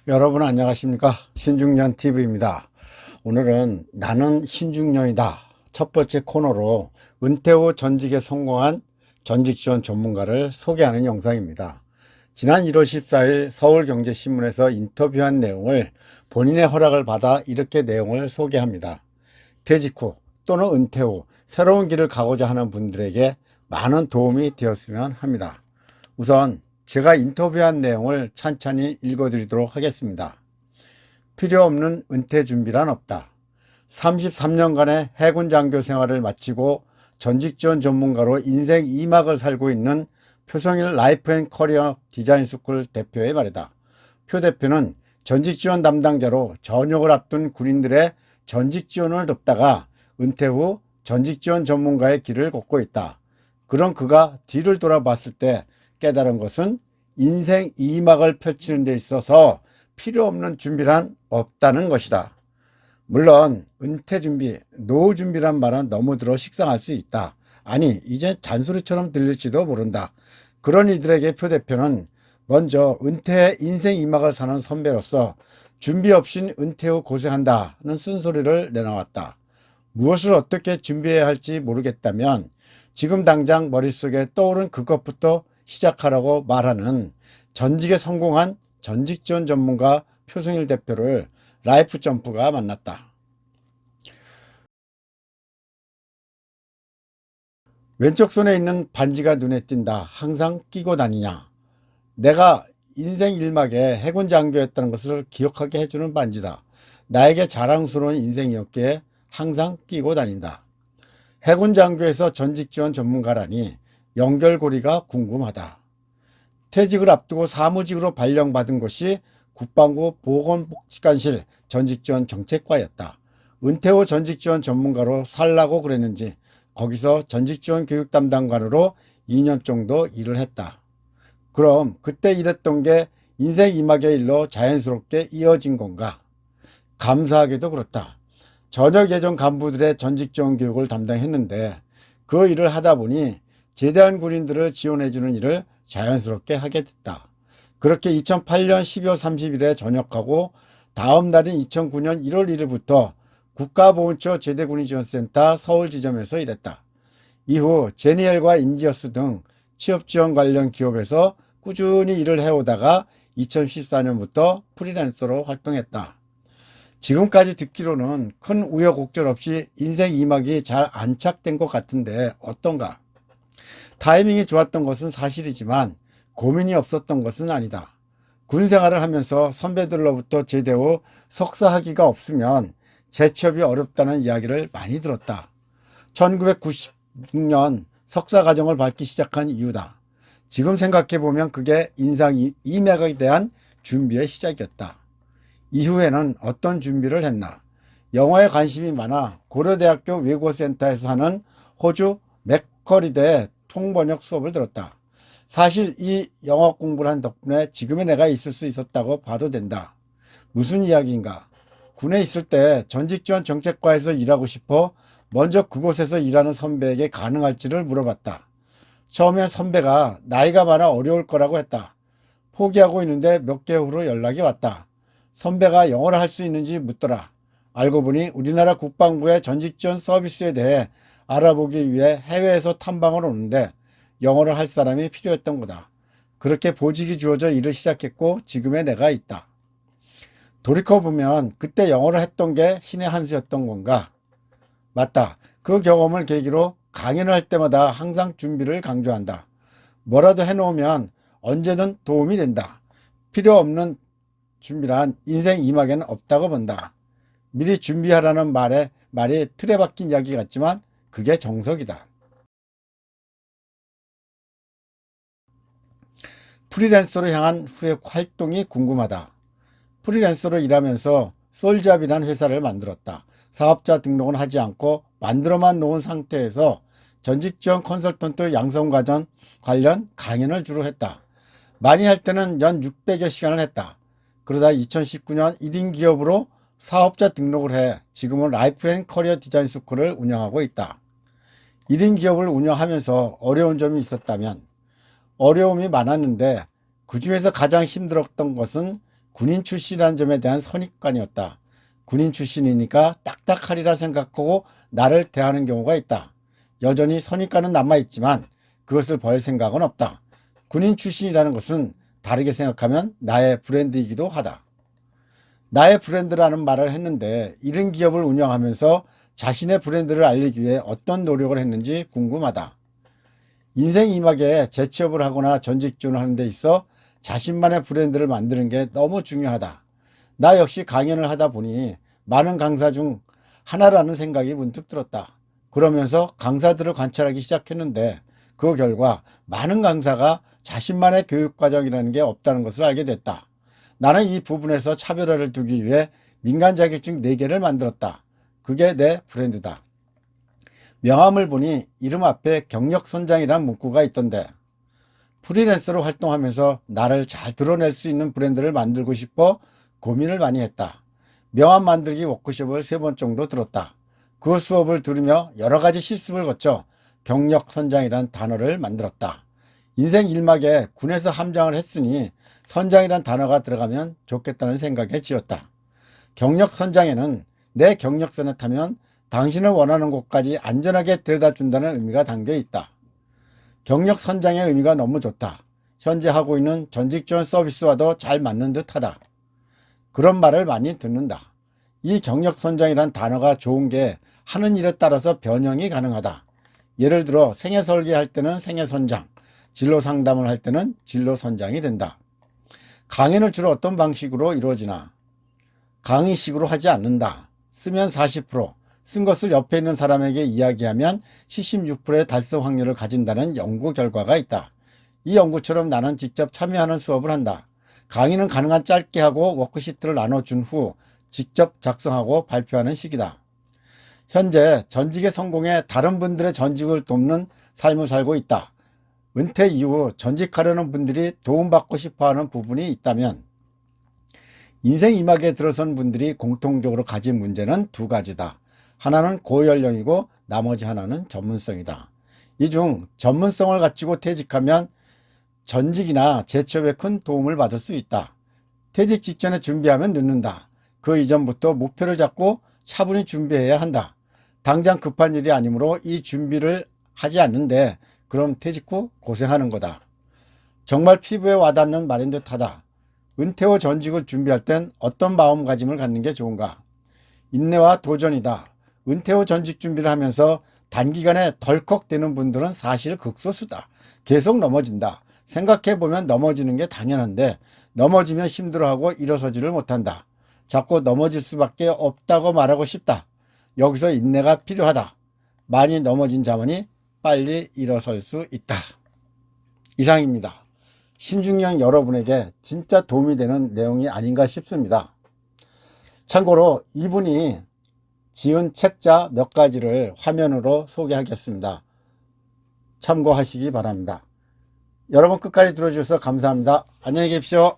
여러분 안녕하십니까? 신중년 TV입니다. 오늘은 나는 신중년이다 첫 번째 코너로 은퇴 후 전직에 성공한 전직 지원 전문가를 소개하는 영상입니다. 지난 1월 14일 서울경제신문에서 인터뷰한 내용을 본인의 허락을 받아 이렇게 내용을 소개합니다. 퇴직 후 또는 은퇴 후 새로운 길을 가고자 하는 분들에게 많은 도움이 되었으면 합니다. 우선 제가 인터뷰한 내용을 찬찬히 읽어드리도록 하겠습니다. 필요 없는 은퇴 준비란 없다. 33년간의 해군 장교 생활을 마치고 전직 지원 전문가로 인생 2막을 살고 있는 표성일 라이프 앤 커리어 디자인 스쿨 대표의 말이다. 표 대표는 전직 지원 담당자로 전역을 앞둔 군인들의 전직 지원을 돕다가 은퇴 후 전직 지원 전문가의 길을 걷고 있다. 그런 그가 뒤를 돌아봤을 때 깨달은 것은 인생 2막을 펼치는 데 있어서 필요 없는 준비란 없다는 것이다. 물론 은퇴 준비, 노후 준비란 말은 너무 들어 식상할 수 있다. 아니, 이제 잔소리처럼 들릴지도 모른다. 그런 이들에게 표 대표는 먼저 은퇴 인생 2막을 사는 선배로서 준비 없인 은퇴 후 고생한다는 쓴소리를 내놓았다. 무엇을 어떻게 준비해야 할지 모르겠다면 지금 당장 머릿속에 떠오른 그것부터 시작하라고 말하는 전직에 성공한 전직 지원 전문가 표승일 대표를 라이프 점프가 만났다. 왼쪽 손에 있는 반지가 눈에 띈다. 항상 끼고 다니냐. 내가 인생 1막에 해군 장교였다는 것을 기억하게 해주는 반지다. 나에게 자랑스러운 인생이었기에 항상 끼고 다닌다. 해군 장교에서 전직 지원 전문가라니 연결고리가 궁금하다. 퇴직을 앞두고 사무직으로 발령받은 것이 국방부 보건복지관실 전직지원 정책과였다. 은퇴 후 전직지원 전문가로 살라고 그랬는지 거기서 전직지원 교육담당관으로 2년 정도 일을 했다. 그럼 그때 일했던 게 인생 2막의 일로 자연스럽게 이어진 건가? 감사하게도 그렇다. 전역 예전 간부들의 전직지원 교육을 담당했는데 그 일을 하다 보니 제대한 군인들을 지원해주는 일을 자연스럽게 하게 됐다. 그렇게 2008년 12월 30일에 전역하고 다음 날인 2009년 1월 1일부터 국가보훈처 제대군인지원센터 서울지점에서 일했다. 이후 제니엘과 인지어스 등 취업지원 관련 기업에서 꾸준히 일을 해오다가 2014년부터 프리랜서로 활동했다. 지금까지 듣기로는 큰 우여곡절 없이 인생 2막이 잘 안착된 것 같은데 어떤가? 타이밍이 좋았던 것은 사실이지만 고민이 없었던 것은 아니다. 군 생활을 하면서 선배들로부터 제대 후 석사 학위가 없으면 재취업이 어렵다는 이야기를 많이 들었다. 1996년 석사 과정을 밟기 시작한 이유다. 지금 생각해보면 그게 인상 2막에 대한 준비의 시작이었다. 이후에는 어떤 준비를 했나? 영어에 관심이 많아 고려대학교 외국어센터에서 하는 호주 맥커리대 통번역 수업을 들었다. 사실 이 영어 공부를 한 덕분에 지금의 내가 있을 수 있었다고 봐도 된다. 무슨 이야기인가? 군에 있을 때 전직지원 정책과에서 일하고 싶어 먼저 그곳에서 일하는 선배에게 가능할지를 물어봤다. 처음엔 선배가 나이가 많아 어려울 거라고 했다. 포기하고 있는데 몇 개월 후로 연락이 왔다. 선배가 영어를 할 수 있는지 묻더라. 알고 보니 우리나라 국방부의 전직지원 서비스에 대해 알아보기 위해 해외에서 탐방을 오는데 영어를 할 사람이 필요했던 거다. 그렇게 보직이 주어져 일을 시작했고 지금의 내가 있다. 돌이켜보면 그때 영어를 했던 게 신의 한 수였던 건가? 맞다. 그 경험을 계기로 강연을 할 때마다 항상 준비를 강조한다. 뭐라도 해놓으면 언제든 도움이 된다. 필요 없는 준비란 인생 2막에는 없다고 본다. 미리 준비하라는 말이 틀에 박힌 이야기 같지만 그게 정석이다. 프리랜서로 향한 후의 활동이 궁금하다. 프리랜서로 일하면서 솔잡이라는 회사를 만들었다. 사업자 등록은 하지 않고 만들어만 놓은 상태에서 전직지원 컨설턴트 양성과정 관련 강연을 주로 했다. 많이 할 때는 연 600여 시간을 했다. 그러다 2019년 1인 기업으로 사업자 등록을 해 지금은 라이프 앤 커리어 디자인 스쿨을 운영하고 있다. 1인 기업을 운영하면서 어려운 점이 있었다면 어려움이 많았는데 그 중에서 가장 힘들었던 것은 군인 출신이라는 점에 대한 선입관이었다. 군인 출신이니까 딱딱하리라 생각하고 나를 대하는 경우가 있다. 여전히 선입관은 남아있지만 그것을 버릴 생각은 없다. 군인 출신이라는 것은 다르게 생각하면 나의 브랜드이기도 하다. 나의 브랜드라는 말을 했는데 이런 기업을 운영하면서 자신의 브랜드를 알리기 위해 어떤 노력을 했는지 궁금하다. 인생 이막에 재취업을 하거나 전직 지원을 하는 데 있어 자신만의 브랜드를 만드는 게 너무 중요하다. 나 역시 강연을 하다 보니 많은 강사 중 하나라는 생각이 문득 들었다. 그러면서 강사들을 관찰하기 시작했는데 그 결과 많은 강사가 자신만의 교육과정이라는 게 없다는 것을 알게 됐다. 나는 이 부분에서 차별화를 두기 위해 민간 자격증 4개를 만들었다. 그게 내 브랜드다. 명함을 보니 이름 앞에 경력선장이라는 문구가 있던데 프리랜서로 활동하면서 나를 잘 드러낼 수 있는 브랜드를 만들고 싶어 고민을 많이 했다. 명함 만들기 워크숍을 3번 정도 들었다. 그 수업을 들으며 여러 가지 실습을 거쳐 경력선장이란 단어를 만들었다. 인생 1막에 군에서 함장을 했으니 선장이란 단어가 들어가면 좋겠다는 생각에 지었다. 경력선장에는 내 경력선에 타면 당신을 원하는 곳까지 안전하게 데려다 준다는 의미가 담겨 있다. 경력선장의 의미가 너무 좋다. 현재 하고 있는 전직지원 서비스와도 잘 맞는 듯하다. 그런 말을 많이 듣는다. 이 경력선장이란 단어가 좋은 게 하는 일에 따라서 변형이 가능하다. 예를 들어 생애 설계할 때는 생애선장, 진로 상담을 할 때는 진로선장이 된다. 강의는 주로 어떤 방식으로 이루어지나? 강의식으로 하지 않는다. 쓰면 40%, 쓴 것을 옆에 있는 사람에게 이야기하면 76%의 달성 확률을 가진다는 연구 결과가 있다. 이 연구처럼 나는 직접 참여하는 수업을 한다. 강의는 가능한 짧게 하고 워크시트를 나눠준 후 직접 작성하고 발표하는 식이다. 현재 전직의 성공에 다른 분들의 전직을 돕는 삶을 살고 있다. 은퇴 이후 전직하려는 분들이 도움받고 싶어하는 부분이 있다면 인생 이막에 들어선 분들이 공통적으로 가진 문제는 2가지다. 하나는 고연령이고 나머지 하나는 전문성이다. 이 중 전문성을 갖추고 퇴직하면 전직이나 재취업에 큰 도움을 받을 수 있다. 퇴직 직전에 준비하면 늦는다. 그 이전부터 목표를 잡고 차분히 준비해야 한다. 당장 급한 일이 아니므로 이 준비를 하지 않는데 그럼 퇴직 후 고생하는 거다. 정말 피부에 와닿는 말인 듯하다. 은퇴 후 전직을 준비할 땐 어떤 마음가짐을 갖는 게 좋은가? 인내와 도전이다. 은퇴 후 전직 준비를 하면서 단기간에 덜컥 되는 분들은 사실 극소수다. 계속 넘어진다. 생각해보면 넘어지는 게 당연한데 넘어지면 힘들어하고 일어서지를 못한다. 자꾸 넘어질 수밖에 없다고 말하고 싶다. 여기서 인내가 필요하다. 많이 넘어진 자만이 빨리 일어설 수 있다. 이상입니다. 신중년 여러분에게 진짜 도움이 되는 내용이 아닌가 싶습니다. 참고로 이분이 지은 책자 몇 가지를 화면으로 소개하겠습니다. 참고하시기 바랍니다. 여러분 끝까지 들어주셔서 감사합니다. 안녕히 계십시오.